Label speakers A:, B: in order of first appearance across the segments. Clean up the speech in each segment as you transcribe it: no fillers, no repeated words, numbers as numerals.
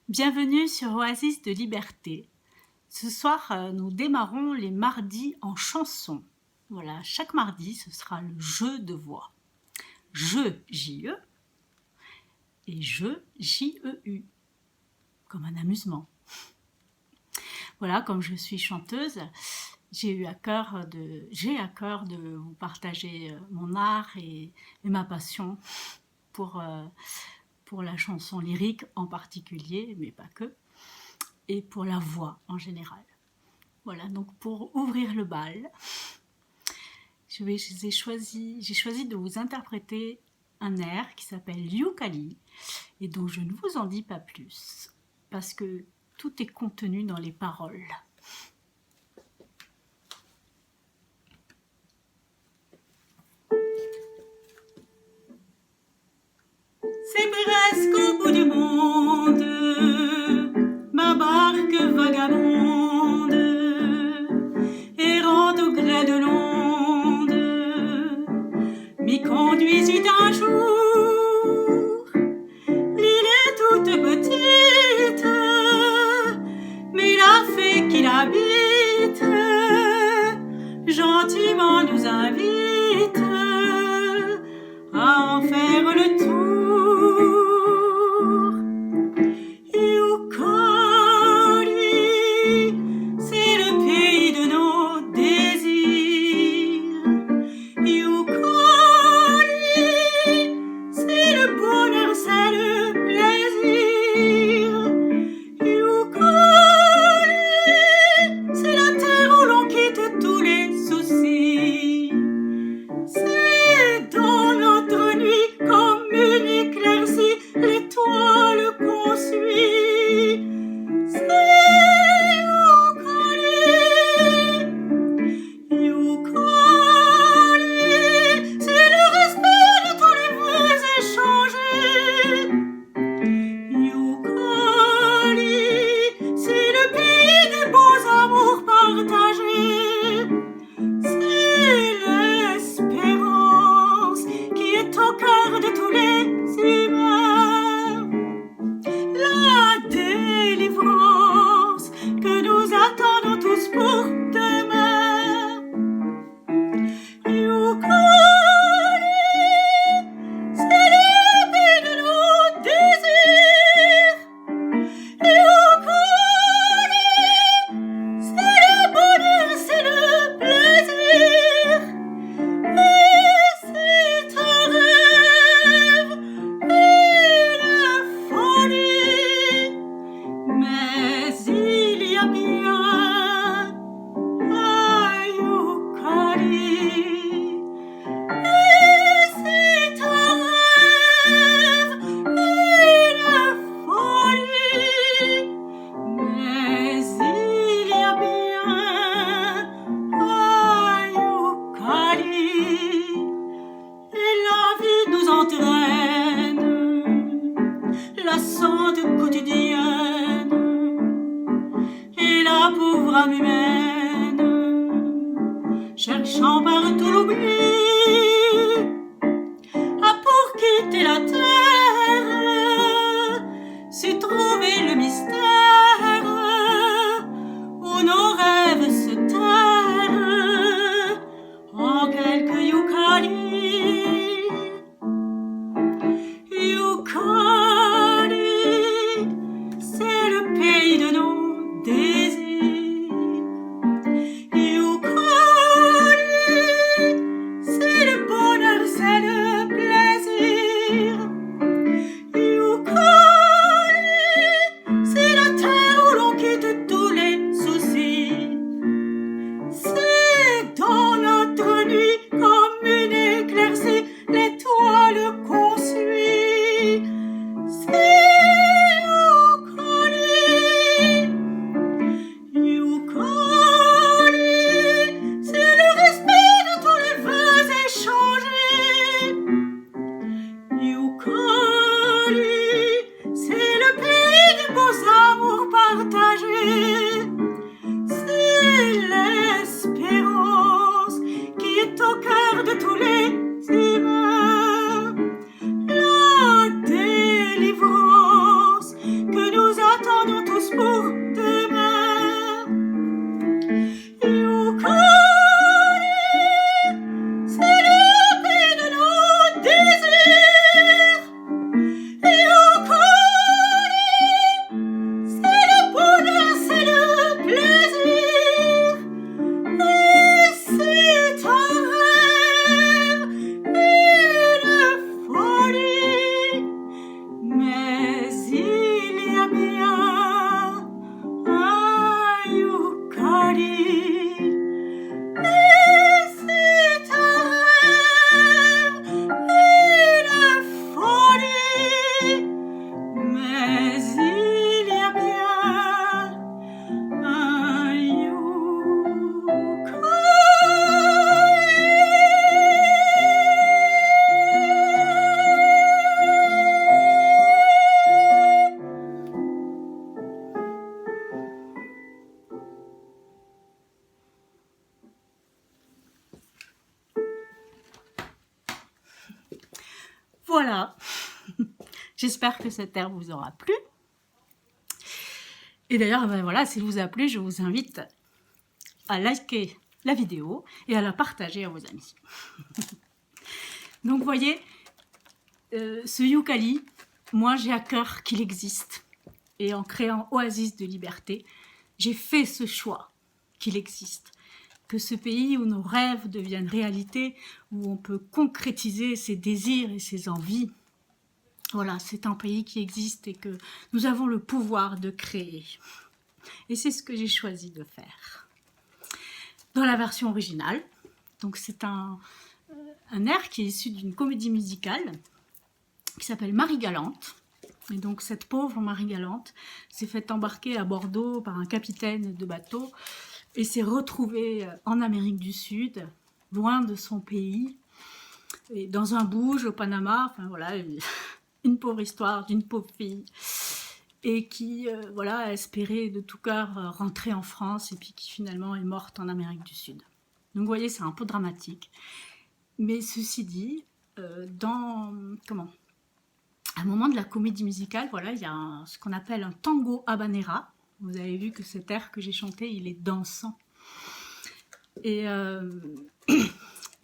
A: Bienvenue sur Oasis de Liberté. Ce soir, nous démarrons les mardis en chanson. Voilà, chaque mardi, ce sera le jeu de voix. Je, J-E, et je, J-E-U, comme un amusement. Voilà, comme je suis chanteuse, j'ai à cœur de vous partager mon art et ma passion pour la chanson lyrique en particulier, mais pas que, et pour la voix en général. Voilà, donc pour ouvrir le bal, j'ai choisi de vous interpréter un air qui s'appelle Yukali et dont je ne vous en dis pas plus, parce que tout est contenu dans les paroles. C'est presque au bout du monde, ma barque vagabonde, errant au gré de l'onde, m'y conduisit un jour. L'île est toute petite, mais la fée qui l'habite, gentiment nous invite à en faire le tour. Yukali, c'est le pays de nos désirs. Yukali, c'est le bonheur, c'est le plaisir. Yukali, c'est la terre où l'on quitte tous les soucis. C'est dans notre nuit comme une éclaircie, l'étoile qu'on suit. C'est Yukali, Yukali, c'est le respect de tous les vœux échangés. Yukali, c'est le pays des beaux amours partagés. C'est l'espérance qui est au cœur de tous les humains. La délivrance que nous attendons tous pour demain. Yukali, c'est le pays de nos désirs. Yukali, c'est le bonheur, c'est le plaisir. Et c'est un rêve, une folie. Mais il y a bien un Yukali. Et c'est un rêve, une folie. Mais il y a bien un Yukali. Et la vie nous entraîne, la sonde quotidienne et la pauvre âme humaine, cherchant partout l'oubli, a pour quitter la terre, su trouver le mystère où nos rêves se terrent en quelques Yukali. Yukali, c'est le pays de nos désirs. Yukali, J'espère que cette air vous aura plu. Et d'ailleurs, ben voilà, s'il vous a plu, je vous invite à liker la vidéo et à la partager à vos amis. Donc, vous voyez, ce Youkali, moi, j'ai à cœur qu'il existe. Et en créant Oasis de Liberté, j'ai fait ce choix qu'il existe. Que ce pays où nos rêves deviennent réalité, où on peut concrétiser ses désirs et ses envies, voilà, c'est un pays qui existe et que nous avons le pouvoir de créer. Et c'est ce que j'ai choisi de faire. Dans la version originale, donc c'est un air qui est issu d'une comédie musicale qui s'appelle Marie Galante. Et donc cette pauvre Marie Galante s'est fait embarquer à Bordeaux par un capitaine de bateau et s'est retrouvée en Amérique du Sud, loin de son pays, et dans un bouge au Panama, enfin voilà, une pauvre histoire d'une pauvre fille, et qui voilà, a espéré de tout cœur rentrer en France et puis qui finalement est morte en Amérique du Sud. Donc vous voyez, c'est un peu dramatique. Mais ceci dit, à un moment de la comédie musicale, voilà, il y a ce qu'on appelle un tango habanera. Vous avez vu que cet air que j'ai chanté, il est dansant. Et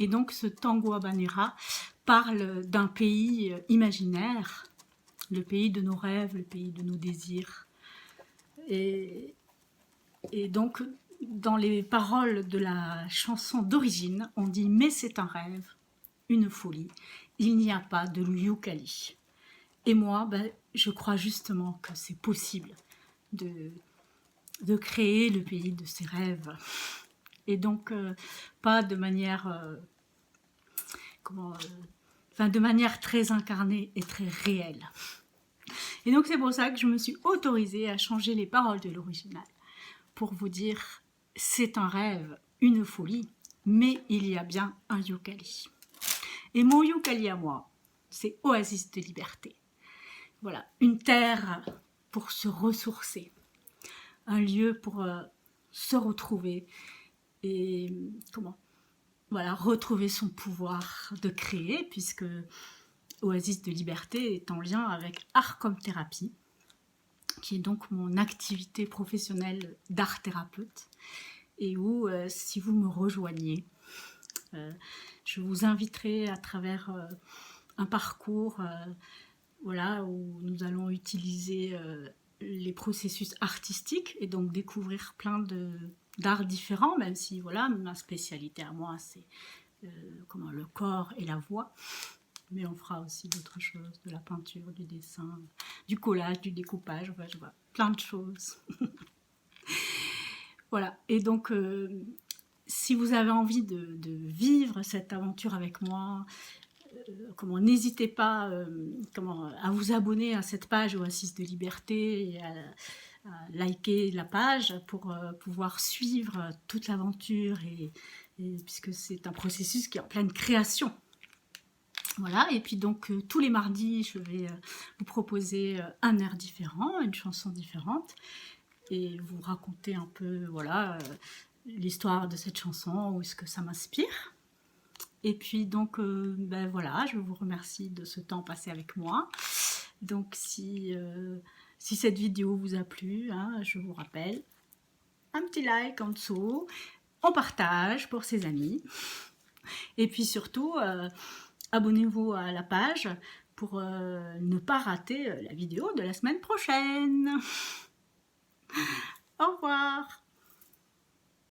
A: donc ce tango habanera parle d'un pays imaginaire, le pays de nos rêves, le pays de nos désirs. Et donc, dans les paroles de la chanson d'origine, on dit « Mais c'est un rêve, une folie, il n'y a pas de Youkali ». Et moi, ben, je crois justement que c'est possible de créer le pays de ses rêves. Et donc, pas de manière, de manière très incarnée et très réelle. Et donc, c'est pour ça que je me suis autorisée à changer les paroles de l'original, pour vous dire, c'est un rêve, une folie, mais il y a bien un Youkali. Et mon Youkali à moi, c'est Oasis de Liberté. Voilà, une terre pour se ressourcer, un lieu pour se retrouver et voilà, retrouver son pouvoir de créer, puisque Oasis de Liberté est en lien avec Art comme thérapie, qui est donc mon activité professionnelle d'art thérapeute, et où, si vous me rejoignez, je vous inviterai à travers un parcours voilà, où nous allons utiliser les processus artistiques et donc découvrir plein d'arts différents, même si voilà, ma spécialité à moi c'est le corps et la voix, mais on fera aussi d'autres choses, de la peinture, du dessin, du collage, du découpage, enfin, je vois plein de choses. Voilà, et donc si vous avez envie de vivre cette aventure avec moi, n'hésitez pas à vous abonner à cette page Oasis de Liberté et à liker la page pour pouvoir suivre toute l'aventure et puisque c'est un processus qui est en pleine création. Voilà, et puis donc tous les mardis, je vais vous proposer un air différent, une chanson différente et vous raconter un peu voilà l'histoire de cette chanson, où est-ce que ça m'inspire. Et puis donc, ben voilà, je vous remercie de ce temps passé avec moi. Donc si cette vidéo vous a plu, hein, je vous rappelle, un petit like en dessous, on partage pour ses amis. Et puis surtout, abonnez-vous à la page pour ne pas rater la vidéo de la semaine prochaine. Au revoir.